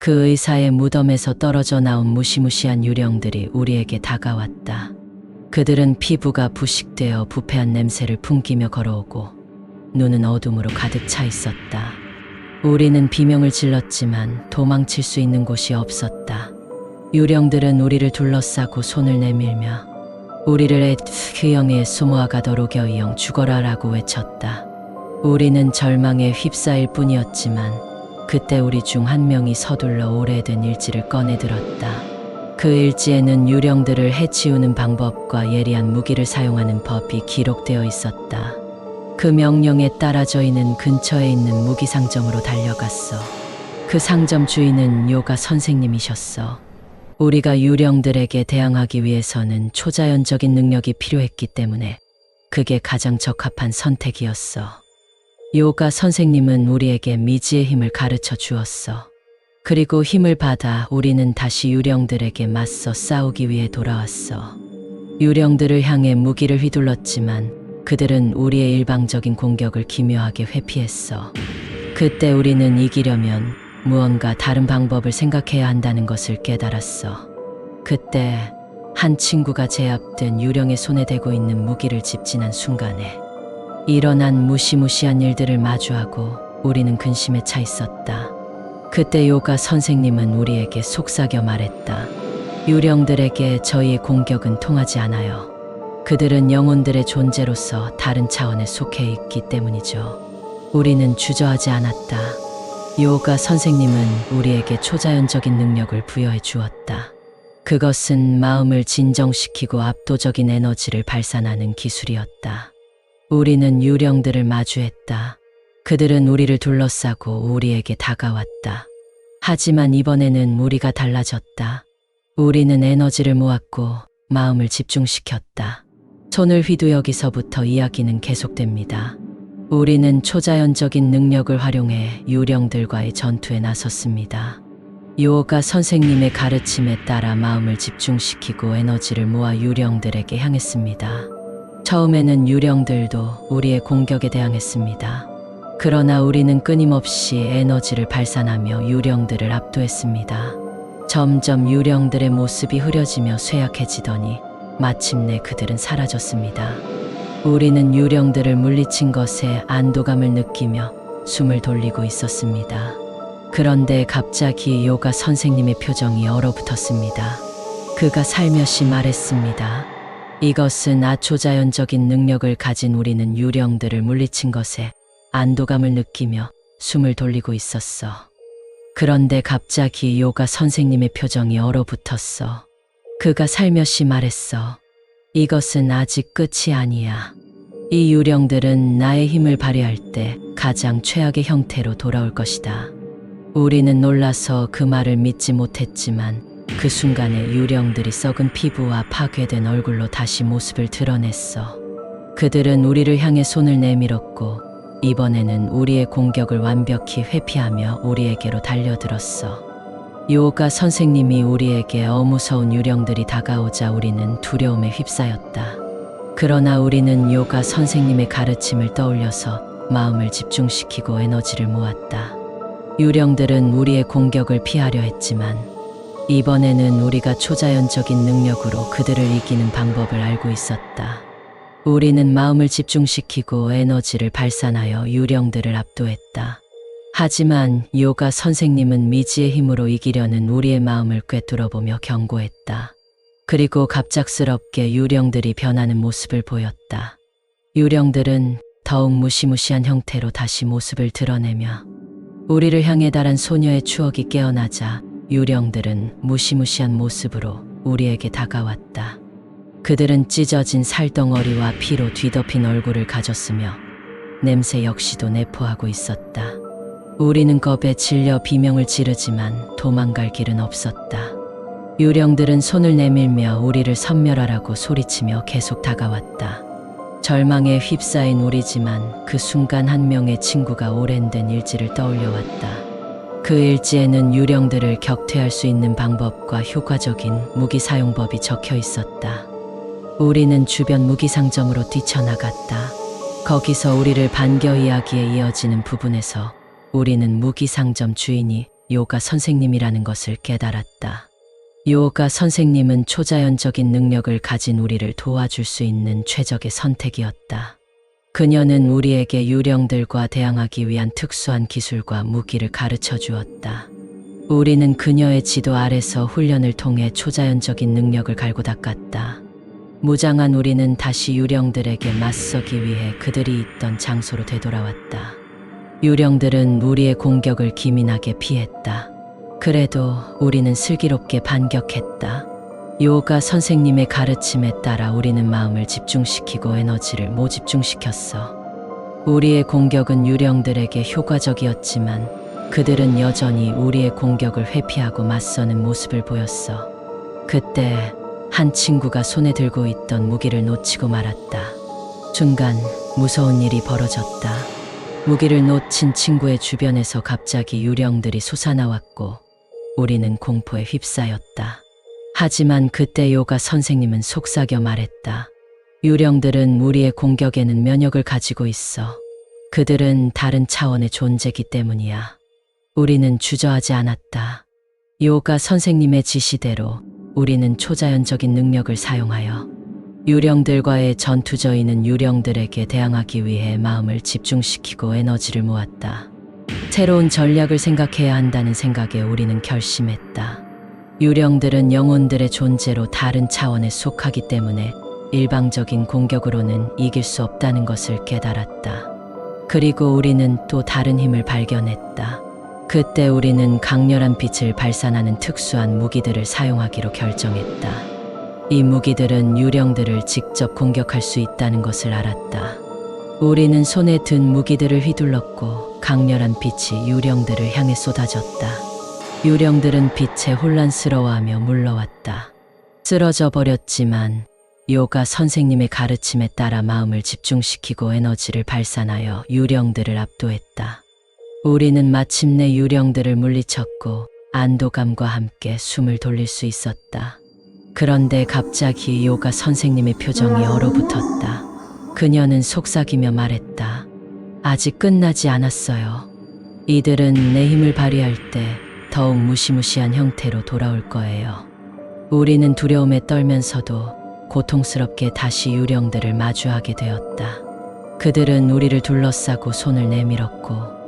그 의사의 무덤에서 떨어져 나온 무시무시한 유령들이 우리에게 다가왔다. 그들은 피부가 부식되어 부패한 냄새를 풍기며 걸어오고 눈은 어둠으로 가득 차 있었다. 우리는 비명을 질렀지만 도망칠 수 있는 곳이 없었다. 유령들은 우리를 둘러싸고 손을 내밀며 우리를 휘영의 수모아가도로겨이영 죽어라라고 외쳤다. 우리는 절망에 휩싸일 뿐이었지만 그때 우리 중 한 명이 서둘러 오래된 일지를 꺼내들었다. 그 일지에는 유령들을 해치우는 방법과 예리한 무기를 사용하는 법이 기록되어 있었다. 그 명령에 따라 저희는 근처에 있는 무기 상점으로 달려갔어. 그 상점 주인은 요가 선생님이셨어. 우리가 유령들에게 대항하기 위해서는 초자연적인 능력이 필요했기 때문에 그게 가장 적합한 선택이었어. 요가 선생님은 우리에게 미지의 힘을 가르쳐 주었어. 그리고 힘을 받아 우리는 다시 유령들에게 맞서 싸우기 위해 돌아왔어. 유령들을 향해 무기를 휘둘렀지만 그들은 우리의 일방적인 공격을 기묘하게 회피했어. 그때 우리는 이기려면 무언가 다른 방법을 생각해야 한다는 것을 깨달았어. 그때 한 친구가 제압된 유령의 손에 대고 있는 무기를 집진한 순간에 일어난 무시무시한 일들을 마주하고 우리는 근심에 차 있었다. 그때 요가 선생님은 우리에게 속삭여 말했다. 유령들에게 저희의 공격은 통하지 않아요. 그들은 영혼들의 존재로서 다른 차원에 속해 있기 때문이죠. 우리는 주저하지 않았다. 요가 선생님은 우리에게 초자연적인 능력을 부여해 주었다. 그것은 마음을 진정시키고 압도적인 에너지를 발산하는 기술이었다. 우리는 유령들을 마주했다. 그들은 우리를 둘러싸고 우리에게 다가왔다. 하지만 이번에는 우리가 달라졌다. 우리는 에너지를 모았고 마음을 집중시켰다. 손을 휘두여기서부터 이야기는 계속됩니다. 우리는 초자연적인 능력을 활용해 유령들과의 전투에 나섰습니다. 요가 선생님의 가르침에 따라 마음을 집중시키고 에너지를 모아 유령들에게 향했습니다. 처음에는 유령들도 우리의 공격에 대항했습니다. 그러나 우리는 끊임없이 에너지를 발산하며 유령들을 압도했습니다. 점점 유령들의 모습이 흐려지며 쇠약해지더니 마침내 그들은 사라졌습니다. 우리는 유령들을 물리친 것에 안도감을 느끼며 숨을 돌리고 있었습니다. 그런데 갑자기 요가 선생님의 표정이 얼어붙었습니다. 그가 살며시 말했습니다. 이것은 아초자연적인 능력을 가진 우리는 유령들을 물리친 것에 안도감을 느끼며 숨을 돌리고 있었어. 그런데 갑자기 요가 선생님의 표정이 얼어붙었어. 그가 살며시 말했어. 이것은 아직 끝이 아니야. 이 유령들은 나의 힘을 발휘할 때 가장 최악의 형태로 돌아올 것이다. 우리는 놀라서 그 말을 믿지 못했지만 그 순간에 유령들이 썩은 피부와 파괴된 얼굴로 다시 모습을 드러냈어. 그들은 우리를 향해 손을 내밀었고 이번에는 우리의 공격을 완벽히 회피하며 우리에게로 달려들었어. 요가 선생님이 우리에게 어무서운 유령들이 다가오자 우리는 두려움에 휩싸였다. 그러나 우리는 요가 선생님의 가르침을 떠올려서 마음을 집중시키고 에너지를 모았다. 유령들은 우리의 공격을 피하려 했지만 이번에는 우리가 초자연적인 능력으로 그들을 이기는 방법을 알고 있었다. 우리는 마음을 집중시키고 에너지를 발산하여 유령들을 압도했다. 하지만 요가 선생님은 미지의 힘으로 이기려는 우리의 마음을 꿰뚫어보며 경고했다. 그리고 갑작스럽게 유령들이 변하는 모습을 보였다. 유령들은 더욱 무시무시한 형태로 다시 모습을 드러내며 우리를 향해 달한 소녀의 추억이 깨어나자 유령들은 무시무시한 모습으로 우리에게 다가왔다. 그들은 찢어진 살덩어리와 피로 뒤덮인 얼굴을 가졌으며 냄새 역시도 내포하고 있었다. 우리는 겁에 질려 비명을 지르지만 도망갈 길은 없었다. 유령들은 손을 내밀며 우리를 섬멸하라고 소리치며 계속 다가왔다. 절망에 휩싸인 우리지만 그 순간 한 명의 친구가 오랜된 일지를 떠올려왔다. 그 일지에는 유령들을 격퇴할 수 있는 방법과 효과적인 무기 사용법이 적혀 있었다. 우리는 주변 무기 상점으로 뛰쳐나갔다. 거기서 우리를 반겨 이야기에 이어지는 부분에서 우리는 무기 상점 주인이 요가 선생님이라는 것을 깨달았다. 요가 선생님은 초자연적인 능력을 가진 우리를 도와줄 수 있는 최적의 선택이었다. 그녀는 우리에게 유령들과 대항하기 위한 특수한 기술과 무기를 가르쳐 주었다. 우리는 그녀의 지도 아래서 훈련을 통해 초자연적인 능력을 갈고 닦았다. 무장한 우리는 다시 유령들에게 맞서기 위해 그들이 있던 장소로 되돌아왔다. 유령들은 우리의 공격을 기민하게 피했다. 그래도 우리는 슬기롭게 반격했다. 요가 선생님의 가르침에 따라 우리는 마음을 집중시키고 에너지를 모집중시켰어. 우리의 공격은 유령들에게 효과적이었지만 그들은 여전히 우리의 공격을 회피하고 맞서는 모습을 보였어. 그때 한 친구가 손에 들고 있던 무기를 놓치고 말았다. 순간 무서운 일이 벌어졌다. 무기를 놓친 친구의 주변에서 갑자기 유령들이 솟아나왔고 우리는 공포에 휩싸였다. 하지만 그때 요가 선생님은 속삭여 말했다. 유령들은 우리의 공격에는 면역을 가지고 있어. 그들은 다른 차원의 존재이기 때문이야. 우리는 주저하지 않았다. 요가 선생님의 지시대로 우리는 초자연적인 능력을 사용하여 유령들과의 전투저인은 유령들에게 대항하기 위해 마음을 집중시키고 에너지를 모았다. 새로운 전략을 생각해야 한다는 생각에 우리는 결심했다. 유령들은 영혼들의 존재로 다른 차원에 속하기 때문에 일방적인 공격으로는 이길 수 없다는 것을 깨달았다. 그리고 우리는 또 다른 힘을 발견했다. 그때 우리는 강렬한 빛을 발산하는 특수한 무기들을 사용하기로 결정했다. 이 무기들은 유령들을 직접 공격할 수 있다는 것을 알았다. 우리는 손에 든 무기들을 휘둘렀고 강렬한 빛이 유령들을 향해 쏟아졌다. 유령들은 빛에 혼란스러워하며 물러왔다. 쓰러져 버렸지만 요가 선생님의 가르침에 따라 마음을 집중시키고 에너지를 발산하여 유령들을 압도했다. 우리는 마침내 유령들을 물리쳤고 안도감과 함께 숨을 돌릴 수 있었다. 그런데 갑자기 요가 선생님의 표정이 얼어붙었다. 그녀는 속삭이며 말했다. 아직 끝나지 않았어요. 이들은 내 힘을 발휘할 때 더욱 무시무시한 형태로 돌아올 거예요. 우리는 두려움에 떨면서도 고통스럽게 다시 유령들을 마주하게 되었다. 그들은 우리를 둘러싸고 손을 내밀었고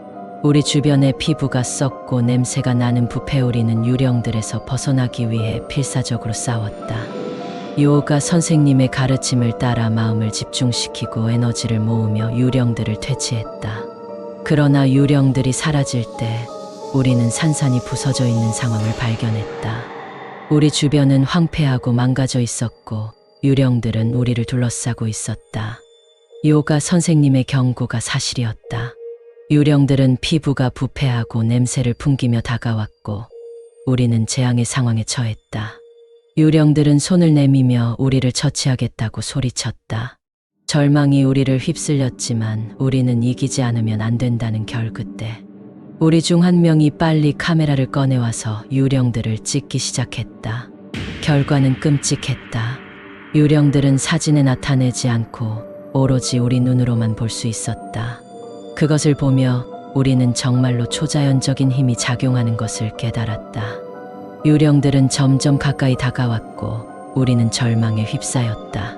우리 주변의 피부가 썩고 냄새가 나는 부패우리는 유령들에서 벗어나기 위해 필사적으로 싸웠다. 요가 선생님의 가르침을 따라 마음을 집중시키고 에너지를 모으며 유령들을 퇴치했다. 그러나 유령들이 사라질 때 우리는 산산이 부서져 있는 상황을 발견했다. 우리 주변은 황폐하고 망가져 있었고 유령들은 우리를 둘러싸고 있었다. 요가 선생님의 경고가 사실이었다. 유령들은 피부가 부패하고 냄새를 풍기며 다가왔고 우리는 재앙의 상황에 처했다. 유령들은 손을 내미며 우리를 처치하겠다고 소리쳤다. 절망이 우리를 휩쓸렸지만 우리는 이기지 않으면 안 된다는 결끝에 우리 중 한 명이 빨리 카메라를 꺼내와서 유령들을 찍기 시작했다. 결과는 끔찍했다. 유령들은 사진에 나타내지 않고 오로지 우리 눈으로만 볼 수 있었다. 그것을 보며 우리는 정말로 초자연적인 힘이 작용하는 것을 깨달았다. 유령들은 점점 가까이 다가왔고 우리는 절망에 휩싸였다.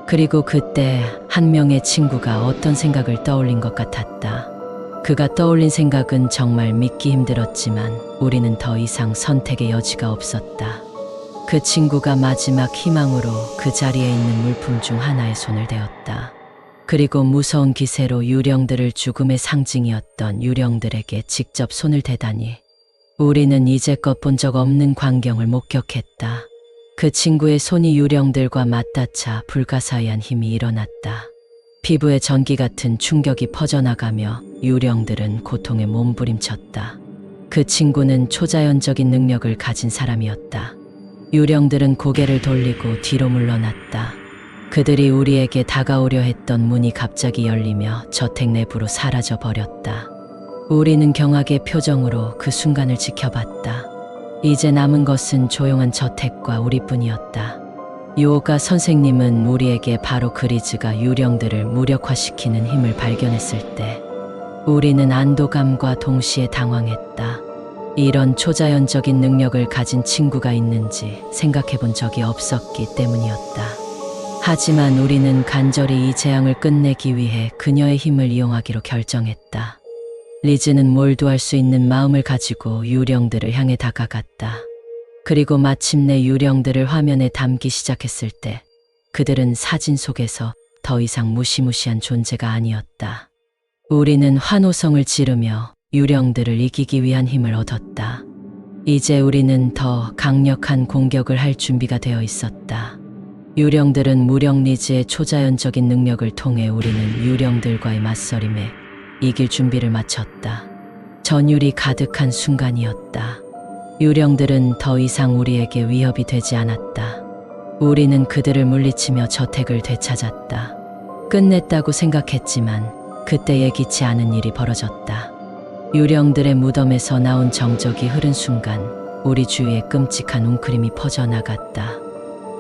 그리고 그때 한 명의 친구가 어떤 생각을 떠올린 것 같았다. 그가 떠올린 생각은 정말 믿기 힘들었지만 우리는 더 이상 선택의 여지가 없었다. 그 친구가 마지막 희망으로 그 자리에 있는 물품 중 하나에 손을 대었다. 그리고 무서운 기세로 유령들을 죽음의 상징이었던 유령들에게 직접 손을 대다니 우리는 이제껏 본 적 없는 광경을 목격했다. 그 친구의 손이 유령들과 맞닿자 불가사의한 힘이 일어났다. 피부에 전기 같은 충격이 퍼져나가며 유령들은 고통에 몸부림쳤다. 그 친구는 초자연적인 능력을 가진 사람이었다. 유령들은 고개를 돌리고 뒤로 물러났다. 그들이 우리에게 다가오려 했던 문이 갑자기 열리며 저택 내부로 사라져 버렸다. 우리는 경악의 표정으로 그 순간을 지켜봤다. 이제 남은 것은 조용한 저택과 우리뿐이었다. 요가 선생님은 우리에게 바로 그리즈가 유령들을 무력화시키는 힘을 발견했을 때 우리는 안도감과 동시에 당황했다. 이런 초자연적인 능력을 가진 친구가 있는지 생각해 본 적이 없었기 때문이었다. 하지만 우리는 간절히 이 재앙을 끝내기 위해 그녀의 힘을 이용하기로 결정했다. 리즈는 몰두할 수 있는 마음을 가지고 유령들을 향해 다가갔다. 그리고 마침내 유령들을 화면에 담기 시작했을 때 그들은 사진 속에서 더 이상 무시무시한 존재가 아니었다. 우리는 환호성을 지르며 유령들을 이기기 위한 힘을 얻었다. 이제 우리는 더 강력한 공격을 할 준비가 되어 있었다. 유령들은 무력 리즈의 초자연적인 능력을 통해 우리는 유령들과의 맞서림에 이길 준비를 마쳤다. 전율이 가득한 순간이었다. 유령들은 더 이상 우리에게 위협이 되지 않았다. 우리는 그들을 물리치며 저택을 되찾았다. 끝냈다고 생각했지만 그때 예기치 않은 일이 벌어졌다. 유령들의 무덤에서 나온 정적이 흐른 순간 우리 주위에 끔찍한 웅크림이 퍼져나갔다.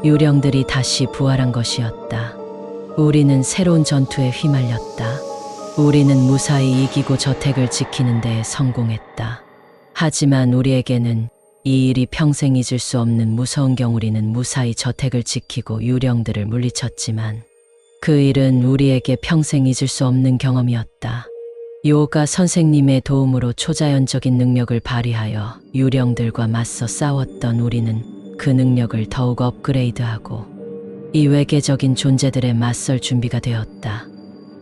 유령들이 다시 부활한 것이었다. 우리는 새로운 전투에 휘말렸다. 우리는 무사히 이기고 저택을 지키는 데 성공했다. 하지만 우리에게는 이 일이 평생 잊을 수 없는 무서운 우리는 무사히 저택을 지키고 유령들을 물리쳤지만 그 일은 우리에게 평생 잊을 수 없는 경험이었다. 요가 선생님의 도움으로 초자연적인 능력을 발휘하여 유령들과 맞서 싸웠던 우리는 그 능력을 더욱 업그레이드하고 이 외계적인 존재들에 맞설 준비가 되었다.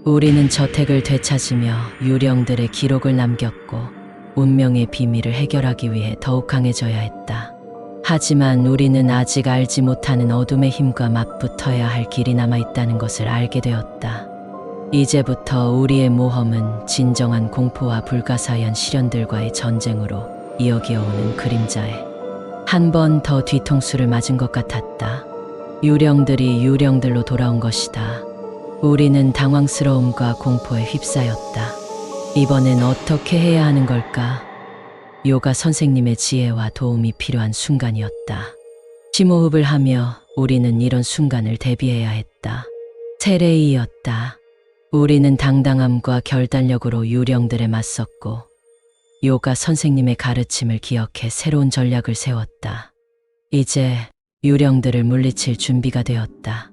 우리는 저택을 되찾으며 유령들의 기록을 남겼고 운명의 비밀을 해결하기 위해 더욱 강해져야 했다. 하지만 우리는 아직 알지 못하는 어둠의 힘과 맞붙어야 할 길이 남아있다는 것을 알게 되었다. 이제부터 우리의 모험은 진정한 공포와 불가사의한 시련들과의 전쟁으로 이어기어오는 그림자에 한 번 더 뒤통수를 맞은 것 같았다. 유령들이 유령들로 돌아온 것이다. 우리는 당황스러움과 공포에 휩싸였다. 이번엔 어떻게 해야 하는 걸까? 요가 선생님의 지혜와 도움이 필요한 순간이었다. 심호흡을 하며 우리는 이런 순간을 대비해야 했다. 세레이였다. 우리는 당당함과 결단력으로 유령들에 맞섰고 요가 선생님의 가르침을 기억해 새로운 전략을 세웠다. 이제 유령들을 물리칠 준비가 되었다.